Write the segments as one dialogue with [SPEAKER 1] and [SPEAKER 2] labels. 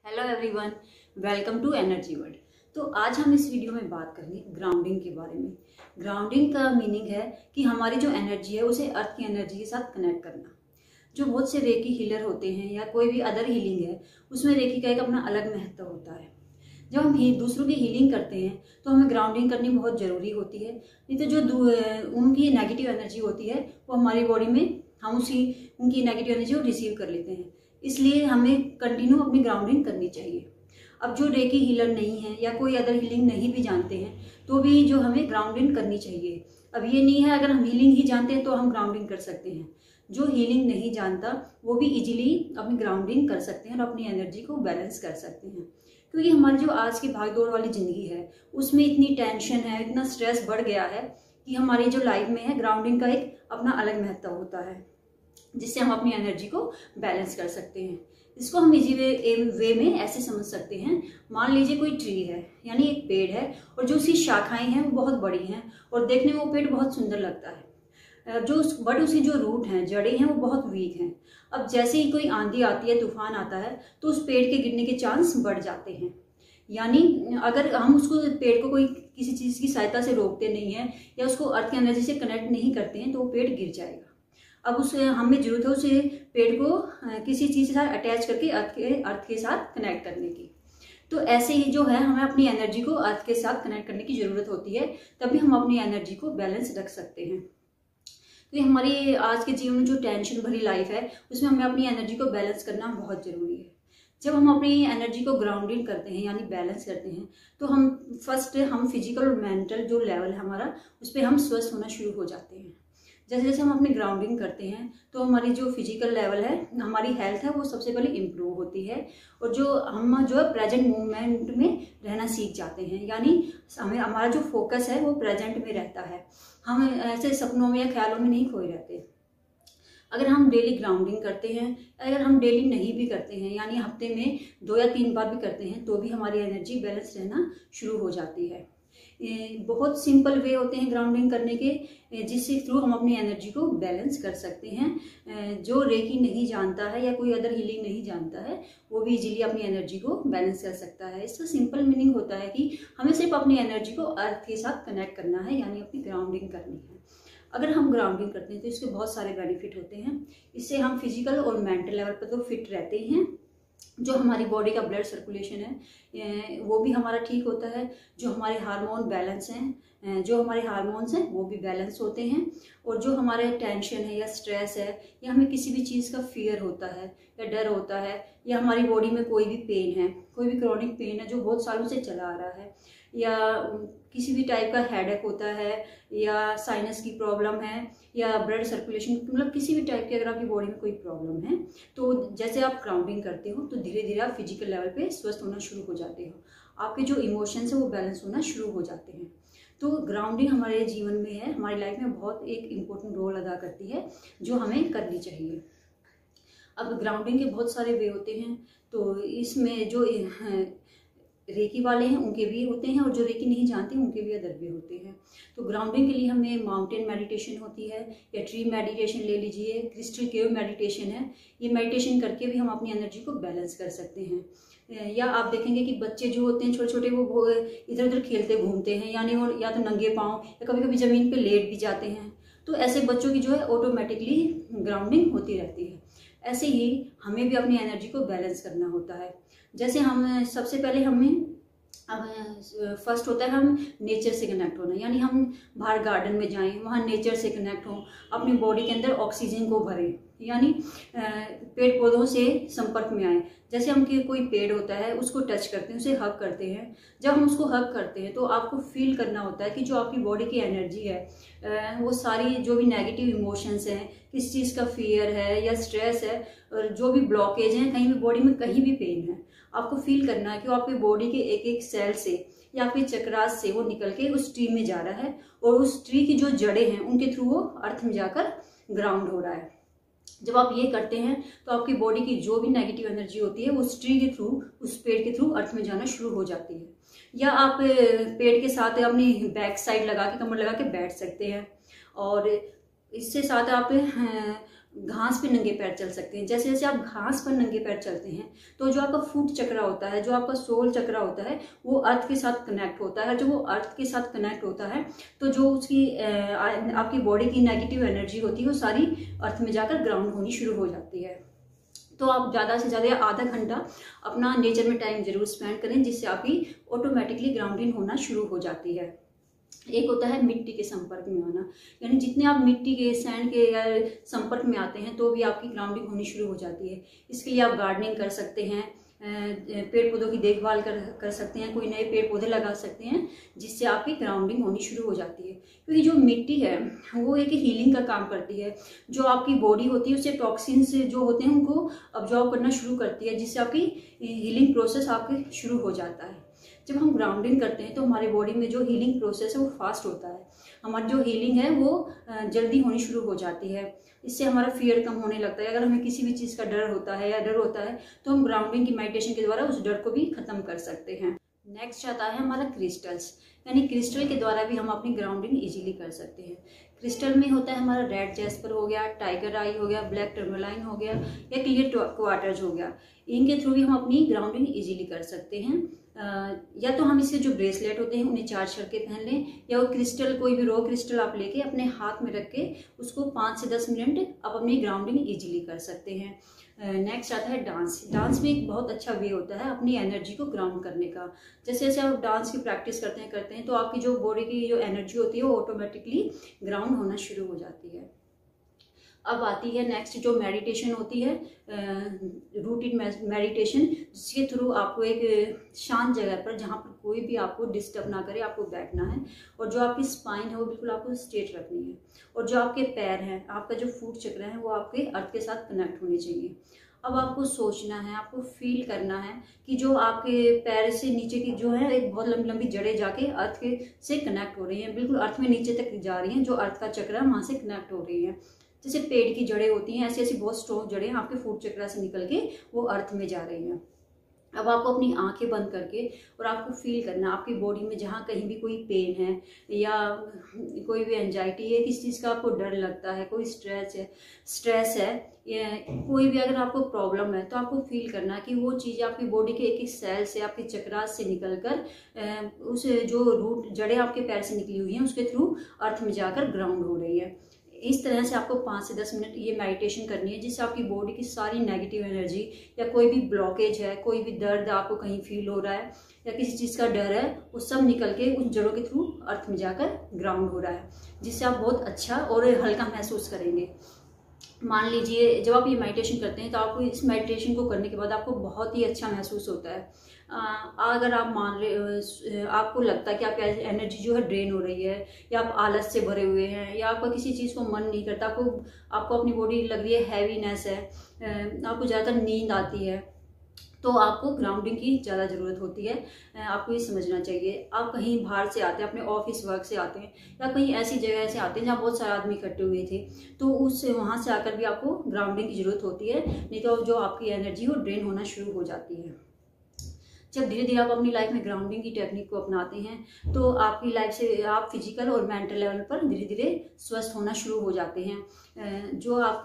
[SPEAKER 1] Hello everyone, welcome to energy world. तो आज हम इस वीडियो में बात करेंगे ग्राउंडिंग के बारे में। ग्राउंडिंग का मीनिंग है कि हमारी जो एनर्जी है उसे अर्थ की एनर्जी के साथ कनेक्ट करना। जो बहुत से रेकी हीलर होते हैं या कोई भी अदर हीलिंग है, उसमें रेकी का एक अपना अलग महत्व होता है। जब हम दूसरों की हीलिंग करते हैं तो हमें ग्राउंडिंग करनी बहुत ज़रूरी होती है। नहीं तो जो उनकी नेगेटिव एनर्जी होती है वो हमारी बॉडी में हम उनकी नेगेटिव एनर्जी को रिसीव कर लेते हैं। इसलिए हमें कंटिन्यू अपनी ग्राउंडिंग करनी चाहिए। अब जो रेकी हीलर नहीं है या कोई अदर हीलिंग नहीं भी जानते हैं तो भी जो हमें ग्राउंडिंग करनी चाहिए। अब ये नहीं है अगर हम हीलिंग ही जानते हैं तो हम ग्राउंडिंग कर सकते हैं। जो हीलिंग नहीं जानता वो भी इजीली अपनी ग्राउंडिंग कर सकते हैं और अपनी एनर्जी को बैलेंस कर सकते हैं। क्योंकि हमारी जो आज की भागदौड़ वाली ज़िंदगी है उसमें इतनी टेंशन है, इतना स्ट्रेस बढ़ गया है कि हमारी जो लाइफ में है ग्राउंडिंग का एक अपना अलग महत्व होता है, जिससे हम अपनी एनर्जी को बैलेंस कर सकते हैं। इसको हम इजी वे में ऐसे समझ सकते हैं। मान लीजिए कोई ट्री है, यानी एक पेड़ है और जो उसकी शाखाएं हैं वो बहुत बड़ी हैं और देखने में वो पेड़ बहुत सुंदर लगता है। बट उसकी जो रूट हैं, जड़ें हैं, वो बहुत वीक हैं। अब जैसे ही कोई आंधी आती है, तूफान आता है तो उस पेड़ के गिरने के चांस बढ़ जाते हैं। यानी अगर हम उसको पेड़ को कोई किसी चीज़ की सहायता से रोकते नहीं है या उसको अर्थ की एनर्जी से कनेक्ट नहीं करते हैं तो वो पेड़ गिर जाएगा। अब उसे हमें जरूरत है उसे पेड़ को किसी चीज़ के साथ अटैच करके अर्थ के साथ कनेक्ट करने की। तो ऐसे ही जो है हमें अपनी एनर्जी को अर्थ के साथ कनेक्ट करने की ज़रूरत होती है, तभी हम अपनी एनर्जी को बैलेंस रख सकते हैं। तो हमारी आज के जीवन में जो टेंशन भरी लाइफ है उसमें हमें अपनी एनर्जी को बैलेंस करना बहुत ज़रूरी है। जब हम अपनी एनर्जी को ग्राउंडिंग करते हैं यानी बैलेंस करते हैं तो हम फिजिकल और मेंटल जो लेवल है हमारा उस पर हम स्वस्थ होना शुरू हो जाते हैं। जैसे जैसे हम अपनी ग्राउंडिंग करते हैं तो हमारी जो फिजिकल लेवल है, हमारी हेल्थ है, वो सबसे पहले इम्प्रूव होती है और जो है प्रेजेंट मोमेंट में रहना सीख जाते हैं। यानी हमारा जो फोकस है वो प्रेजेंट में रहता है। हम ऐसे सपनों में या ख्यालों में नहीं खोए रहते। अगर हम डेली ग्राउंडिंग करते हैं, अगर हम डेली नहीं भी करते हैं यानी हफ्ते में 2 या 3 बार भी करते हैं तो भी हमारी एनर्जी बैलेंस रहना शुरू हो जाती है। बहुत सिंपल वे होते हैं ग्राउंडिंग करने के, जिससे थ्रू हम अपनी एनर्जी को बैलेंस कर सकते हैं। जो रेकी नहीं जानता है या कोई अदर हीलिंग नहीं जानता है वो भी इजीली अपनी एनर्जी को बैलेंस कर सकता है। इसका सिंपल मीनिंग होता है कि हमें सिर्फ अपनी एनर्जी को अर्थ के साथ कनेक्ट करना है, यानी अपनी ग्राउंडिंग करनी है। अगर हम ग्राउंडिंग करते हैं तो इसके बहुत सारे बेनिफिट होते हैं। इससे हम फिजिकल और मेंटल लेवल पर तो फिट रहते ही हैं। जो हमारी बॉडी का ब्लड सर्कुलेशन है वो भी हमारा ठीक होता है। जो हमारे हार्मोन बैलेंस हैं, जो हमारे हार्मोन्स हैं वो भी बैलेंस होते हैं। और जो हमारे टेंशन है या स्ट्रेस है या हमें किसी भी चीज़ का फियर होता है या डर होता है या हमारी बॉडी में कोई भी पेन है, कोई भी क्रॉनिक पेन है जो बहुत सालों से चला आ रहा है, या किसी भी टाइप का हेडेक होता है या साइनस की प्रॉब्लम है या ब्लड सर्कुलेशन, मतलब किसी भी टाइप की अगर आपकी बॉडी में कोई प्रॉब्लम है तो जैसे आप ग्राउंडिंग करते हो तो धीरे धीरे आप फिजिकल लेवल पे स्वस्थ होना शुरू हो जाते हो। आपके जो इमोशंस है वो बैलेंस होना शुरू हो जाते हैं। तो ग्राउंडिंग हमारे जीवन में है, हमारी लाइफ में बहुत एक इम्पोर्टेंट रोल अदा करती है जो हमें करनी चाहिए। अब ग्राउंडिंग के बहुत सारे वे होते हैं। तो इसमें जो रेकी वाले हैं उनके भी होते हैं और जो रेकी नहीं जानते उनके भी अदर भी होते हैं। तो ग्राउंडिंग के लिए हमें माउंटेन मेडिटेशन होती है या ट्री मेडिटेशन ले लीजिए, क्रिस्टल केव मेडिटेशन है। ये मेडिटेशन करके भी हम अपनी एनर्जी को बैलेंस कर सकते हैं। या आप देखेंगे कि बच्चे जो होते हैं छोटे छोटे वो इधर उधर खेलते घूमते हैं, यानी वो या तो नंगे पाँव या कभी कभी ज़मीन पर लेट भी जाते हैं। तो ऐसे बच्चों की जो है ऑटोमेटिकली ग्राउंडिंग होती रहती है। ऐसे ही हमें भी अपनी एनर्जी को बैलेंस करना होता है। जैसे हम सबसे पहले फर्स्ट होता है हम नेचर से कनेक्ट होना, यानी हम बाहर गार्डन में जाएं, वहाँ नेचर से कनेक्ट हों, अपनी बॉडी के अंदर ऑक्सीजन को भरें, यानी पेड़ पौधों से संपर्क में आए। जैसे हम कोई पेड़ होता है उसको टच करते हैं, उसे हग करते हैं। जब हम उसको हग करते हैं तो आपको फील करना होता है कि जो आपकी बॉडी की एनर्जी है वो सारी जो भी नेगेटिव इमोशंस हैं, किस चीज़ का फियर है या स्ट्रेस है और जो भी ब्लॉकेज हैं, कहीं भी बॉडी में कहीं भी पेन है, आपको फील करना है कि वो आपकी बॉडी के एक एक सेल से या आपके चक्रास से वो निकल के उस ट्री में जा रहा है और उस ट्री की जो जड़ें हैं उनके थ्रू वो अर्थ में जाकर ग्राउंड हो रहा है। जब आप ये करते हैं तो आपकी बॉडी की जो भी नेगेटिव एनर्जी होती है वो उस ट्री के थ्रू, उस पेड़ के थ्रू अर्थ में जाना शुरू हो जाती है। या आप पेड़ के साथ अपनी बैक साइड लगा के, कमर लगा के बैठ सकते हैं और इससे साथ आप घास पे नंगे पैर चल सकते हैं। जैसे जैसे आप घास पर नंगे पैर चलते हैं तो जो आपका फूट चक्र होता है, जो आपका सोल चक्र होता है, वो अर्थ के साथ कनेक्ट होता है। जब वो अर्थ के साथ कनेक्ट होता है तो जो उसकी आपकी बॉडी की नेगेटिव एनर्जी होती है वो सारी अर्थ में जाकर ग्राउंड होनी शुरू हो जाती है। तो आप ज़्यादा से ज़्यादा आधा घंटा अपना नेचर में टाइम जरूर स्पेंड करें, जिससे आपकी ऑटोमेटिकली ग्राउंडिंग होना शुरू हो जाती है। एक होता है मिट्टी के संपर्क में आना, यानी जितने आप मिट्टी के, सैंड के या संपर्क में आते हैं तो भी आपकी ग्राउंडिंग होनी शुरू हो जाती है। इसके लिए आप गार्डनिंग कर सकते हैं, पेड़ पौधों की देखभाल कर सकते हैं, कोई नए पेड़ पौधे लगा सकते हैं, जिससे आपकी ग्राउंडिंग होनी शुरू हो जाती है। क्योंकि जो मिट्टी है वो एक हीलिंग का काम करती है। जो आपकी बॉडी होती है उससे टॉक्सिन्स जो होते हैं उनको अब्जॉर्ब करना शुरू करती है, जिससे आपकी हीलिंग प्रोसेस आपके शुरू हो जाता है। जब हम ग्राउंडिंग करते हैं तो हमारी बॉडी में जो हीलिंग प्रोसेस है वो फास्ट होता है। हमारी जो हीलिंग है वो जल्दी होनी शुरू हो जाती है। इससे हमारा फियर कम होने लगता है। अगर हमें किसी भी चीज़ का डर होता है या डर होता है तो हम ग्राउंडिंग की मेडिटेशन के द्वारा उस डर को भी खत्म कर सकते हैं। नेक्स्ट आता है हमारा क्रिस्टल्स, यानी क्रिस्टल के द्वारा भी हम अपनी ग्राउंडिंग इजीली कर सकते हैं। क्रिस्टल में होता है हमारा रेड जैस्पर हो गया, टाइगर आई हो गया, ब्लैक टर्मलाइन हो गया या क्लियर क्वार्टज हो गया। इनके थ्रू भी हम अपनी ग्राउंडिंग इजीली कर सकते हैं। या तो हम इसके जो ब्रेसलेट होते हैं उन्हें चार्ज करके पहन लें, या वो क्रिस्टल, कोई भी रॉ क्रिस्टल आप लेके अपने हाथ में रख के उसको 5 से 10 मिनट आप अपनी ग्राउंडिंग इजीली कर सकते हैं। नेक्स्ट आता है डांस। डांस भी एक बहुत अच्छा वे होता है अपनी एनर्जी को ग्राउंड करने का। जैसे जैसे आप डांस की प्रैक्टिस करते हैं तो आपकी जो बॉडी की जो एनर्जी होती है वो ऑटोमेटिकली ग्राउंड होना शुरू हो जाती है। अब आती है नेक्स्ट जो मेडिटेशन होती है, रूटेड मेडिटेशन, जिसके थ्रू आपको एक शांत जगह पर, जहाँ पर कोई भी आपको डिस्टर्ब ना करे, आपको बैठना है। और जो आपकी स्पाइन है वो बिल्कुल आपको स्ट्रेट रखनी है। और जो आपके पैर हैं, आपका जो फूट चक्र है वो आपके अर्थ के साथ कनेक्ट होने चाहिए। अब आपको सोचना है, आपको फील करना है कि जो आपके पैर से नीचे की जो है एक बहुत लंबी लंबी जड़ें जाके अर्थ के से कनेक्ट हो रही हैं, बिल्कुल अर्थ में नीचे तक जा रही हैं। जो अर्थ का चक्र है वहाँ से कनेक्ट हो रही है। जैसे पेड़ की जड़ें होती हैं, ऐसी ऐसी बहुत स्ट्रॉन्ग जड़ें आपके फूट चक्र से निकल के वो अर्थ में जा रही हैं। अब आपको अपनी आंखें बंद करके और आपको फील करना आपकी बॉडी में जहाँ कहीं भी कोई पेन है या कोई भी एंजाइटी है, किसी चीज़ का आपको डर लगता है, कोई स्ट्रेस है या कोई भी अगर आपको प्रॉब्लम है, तो आपको फील करना कि वो चीज़ आपकी बॉडी के एक एक सेल से, आपके चक्रास से निकलकर उस जो रूट जड़ें आपके पैर से निकली हुई हैं उसके थ्रू अर्थ में जाकर ग्राउंड हो रही है। इस तरह से आपको 5 से 10 मिनट ये मेडिटेशन करनी है, जिससे आपकी बॉडी की सारी नेगेटिव एनर्जी या कोई भी ब्लॉकेज है, कोई भी दर्द आपको कहीं फील हो रहा है या किसी चीज़ का डर है, वो सब निकल के उन जड़ों के थ्रू अर्थ में जाकर ग्राउंड हो रहा है, जिससे आप बहुत अच्छा और हल्का महसूस करेंगे। मान लीजिए जब आप ये मेडिटेशन करते हैं तो आपको इस मेडिटेशन को करने के बाद आपको बहुत ही अच्छा महसूस होता है। अगर आप मान रहे, आपको लगता है कि आपकी एनर्जी जो है ड्रेन हो रही है या आप आलस से भरे हुए हैं या आपका किसी चीज़ को मन नहीं करता, आपको अपनी बॉडी लग रही है हैवीनेस है, आपको ज़्यादातर नींद आती है, तो आपको ग्राउंडिंग की ज़्यादा ज़रूरत होती है। आपको ये समझना चाहिए। आप कहीं बाहर से आते हैं, अपने ऑफिस वर्क से आते हैं या कहीं ऐसी जगह से आते हैं जहाँ बहुत सारे आदमी इकट्ठे हुए थे, तो उससे वहाँ से आकर भी आपको ग्राउंडिंग की ज़रूरत होती है, नहीं तो जो आपकी एनर्जी वो ड्रेन होना शुरू हो जाती है। जब धीरे धीरे आप अपनी लाइफ में ग्राउंडिंग की टेक्निक को अपनाते हैं तो आपकी लाइफ से आप फिजिकल और मेंटल लेवल पर धीरे धीरे स्वस्थ होना शुरू हो जाते हैं। जो आप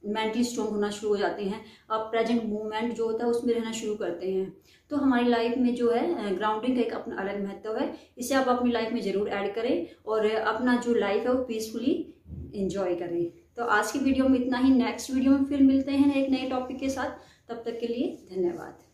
[SPEAKER 1] मेंटली स्ट्रॉन्ग होना शुरू हो जाते हैं, आप प्रेजेंट मूवमेंट जो होता है उसमें रहना शुरू करते हैं। तो हमारी लाइफ में जो है ग्राउंडिंग का एक अपना अलग महत्व है। इसे आप अपनी लाइफ में ज़रूर ऐड करें और अपना जो लाइफ है वो पीसफुली एंजॉय करें। तो आज की वीडियो में इतना ही। नेक्स्ट वीडियो में फिर मिलते हैं एक नए टॉपिक के साथ। तब तक के लिए धन्यवाद।